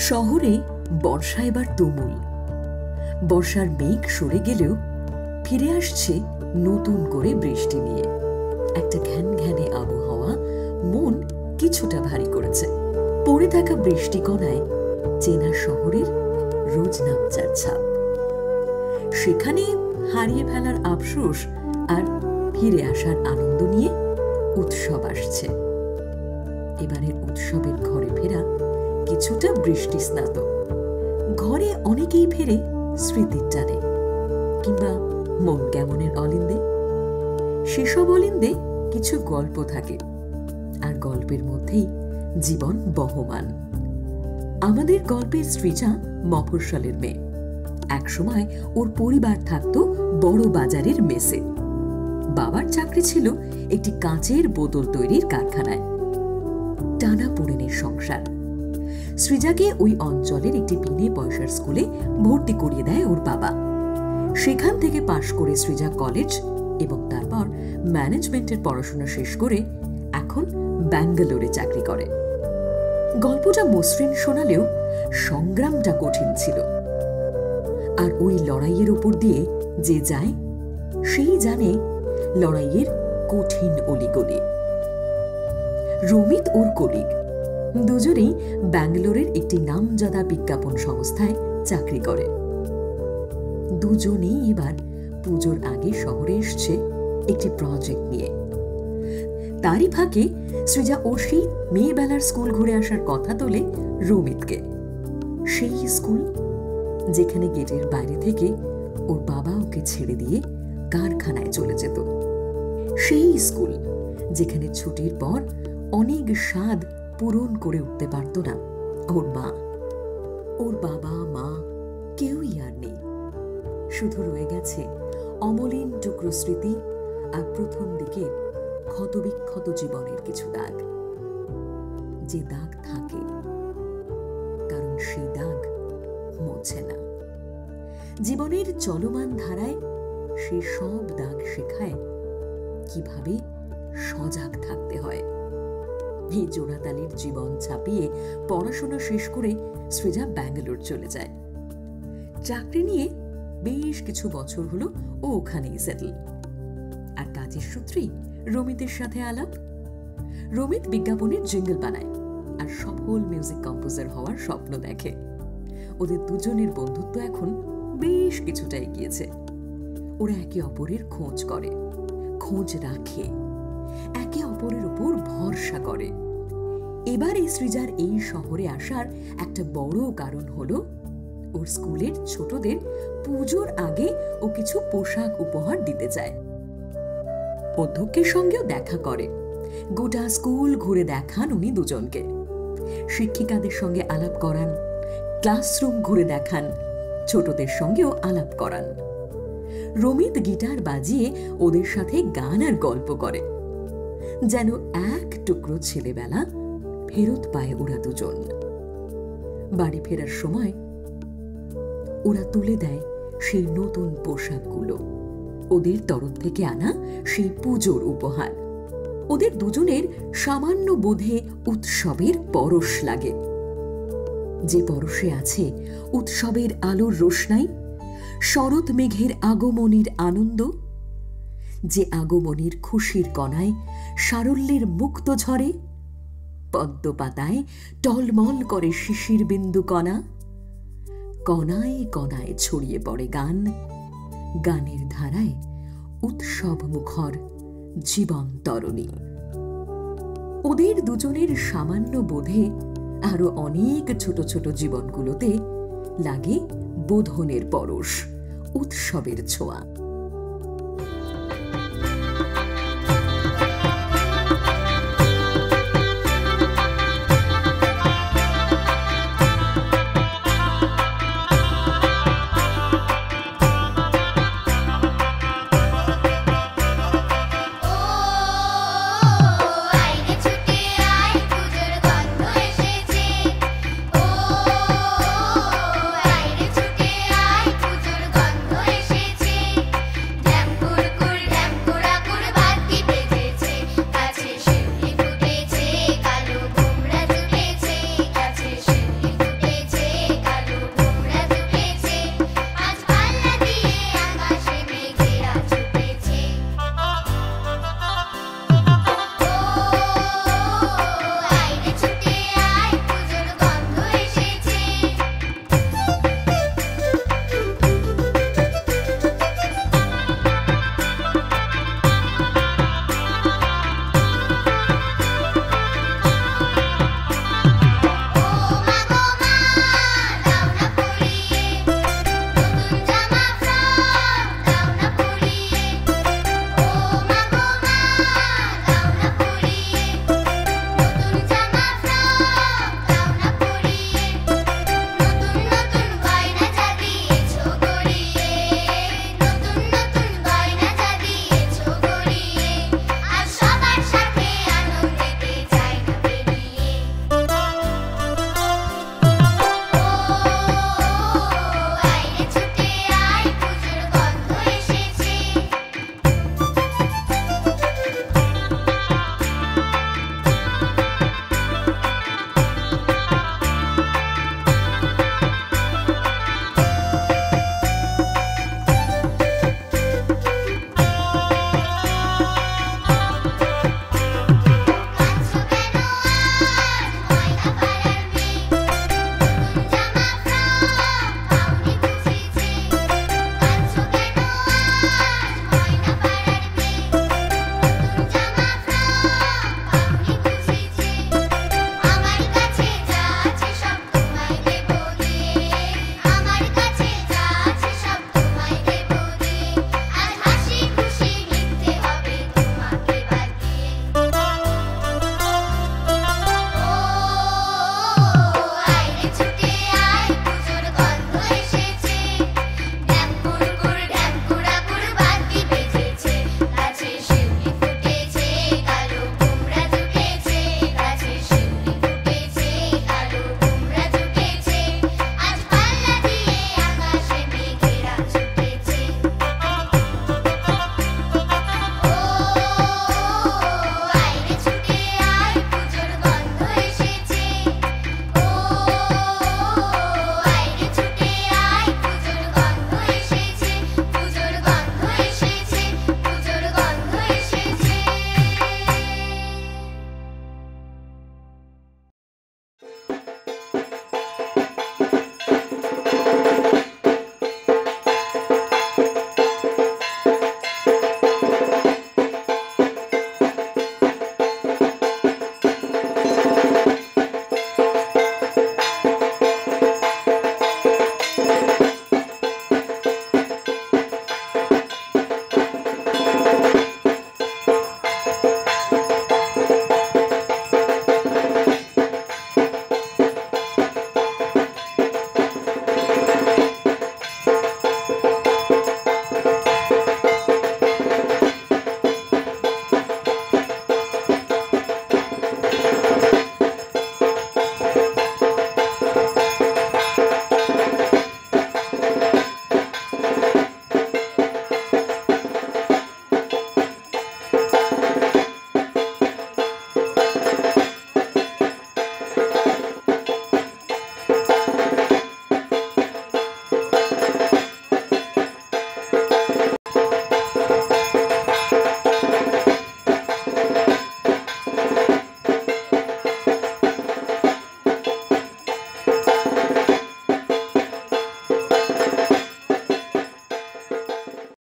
শহরে বর্ষা এবার তুমুল। বর্ষার মেঘ সরে গেলেও ফিরে আসছে নতুন করে বৃষ্টি নিয়ে। একটা ঘ্যানঘ্যানে আবহাওয়া মন কিছুটা ভারী করেছে। পড়ে থাকা বৃষ্টি কণায় চেনা শহরের রোজ নামচার ছাপ। সেখানে হারিয়ে ফেলার আফসোস আর ফিরে আসার আনন্দ নিয়ে উৎসব আসছে। এবারের উৎসবের ঘরে ফেরা কিছুটা বৃষ্টি স্নাত। ঘরে অনেকেই ফেরে স্মৃতির টানে, কিংবা মন কেমনের অলিন্দে। সেসব অলিন্দে কিছু গল্প থাকে, আর গল্পের মধ্যেই জীবন বহমান। আমাদের গল্পের সৃজা মফস্বলের মেয়ে। একসময় ওর পরিবার থাকতো বড় বাজারের মেসে। বাবার চাকরি ছিল একটি কাঁচের বোতল তৈরির কারখানায়। টানাপোড়েনের সংসার। সৃজাকে ওই অঞ্চলের একটি বিনে পয়সার স্কুলে ভর্তি করিয়ে দেয় ওর বাবা। সেখান থেকে পাশ করে সৃজা কলেজ এবং তারপর ম্যানেজমেন্টের পড়াশোনা শেষ করে এখন ব্যাঙ্গালোরে চাকরি করে। গল্পটা মসৃণ শোনালেও সংগ্রামটা কঠিন ছিল। আর ওই লড়াইয়ের উপর দিয়ে যে যায় সেই জানে লড়াইয়ের কঠিন অলিগলি। রমিত ওর কলিগ। দুজনেই ব্যাঙ্গালোরের একটি নামজাদা বিজ্ঞাপন সংস্থায় চাকরি করে। দুজনেই এবার পুজোর আগে শহরে এসছে একটি প্রজেক্ট নিয়ে। তারই ফাঁকে সৃজা ওর সেই মেয়েবেলার স্কুল ঘুরে আসার কথা তোলে রমিতকে। সেই স্কুল যেখানে গেটের বাইরে থেকে ওর বাবা ওকে ছেড়ে দিয়ে কারখানায় চলে যেত। সেই স্কুল যেখানে ছুটির পর অনেক স্বাদ পূরণ করে উঠতে পারত না ওর মা। ওর বাবা মা কেউই আর নেই। শুধু রয়ে গেছে অমলিন টুকরো স্মৃতি আর প্রথম দিকের ক্ষতবিক্ষত জীবনের কিছু দাগ। যে দাগ থাকে, কারণ সেই দাগ মোছে না। জীবনের চলমান ধারায় সেই সব দাগ শেখায় কিভাবে সজাগ থাকতে হয়। এই জোড়াতালির জীবন ছাপিয়ে পড়াশোনা শেষ করে সৃজা ব্যাঙ্গালোর চলে যায়। চাকরি নিয়ে বেশ কিছু বছর হলো ও ওখানেই সেটেল। আর কাজের সূত্রেই রমিতের সাথে আলাপ। রমিত বিজ্ঞাপনের জিঙ্গল বানায় আর সফল মিউজিক কম্পোজার হওয়ার স্বপ্ন দেখে। ওদের দুজনের বন্ধুত্ব এখন বেশ কিছুটা এগিয়েছে। ওরা একে অপরের খোঁজ করে, খোঁজ রাখে, একে অপরের উপর ভরসা করে। এবার এই সৃজার এই শহরে আসার একটা বড় কারণ হলো ওর স্কুলের ছোটদের পুজোর আগে ও কিছু পোশাক উপহার দিতে চায়। অধ্যক্ষের সঙ্গেও দেখা করে। গোটা স্কুল ঘুরে দেখান উনি দুজনকে। শিক্ষিকাদের সঙ্গে আলাপ করান, ক্লাসরুম ঘুরে দেখান, ছোটদের সঙ্গেও আলাপ করান। রমিত গিটার বাজিয়ে ওদের সাথে গান আর গল্প করে। যেন এক টুকরো ছেলেবেলা ফেরত পায় ওরা দুজন। বাড়ি ফেরার সময় ওরা তুলে দেয় সেই নতুন পোশাকগুলো, ওদের তরফ থেকে আনা সেই পুজোর উপহার। ওদের দুজনের সামান্য বোধে উৎসবের পরশ লাগে। যে পরশে আছে উৎসবের আলোর রোশনাই, শরৎ মেঘের আগমনীর আনন্দ, যে আগমনীর খুশির কণায় সারল্যের মুক্ত ঝরে, পদ্ম পাতায় টলমল করে শিশির বিন্দু কণা, কণায় কণায় ছড়িয়ে পড়ে গান, গানের ধারায় উৎসব মুখর জীবন তরণী। ওদের দুজনের সামান্য বোধে আরো অনেক ছোট ছোট জীবনগুলোতে লাগে বোধনের পরশ, উৎসবের ছোঁয়া।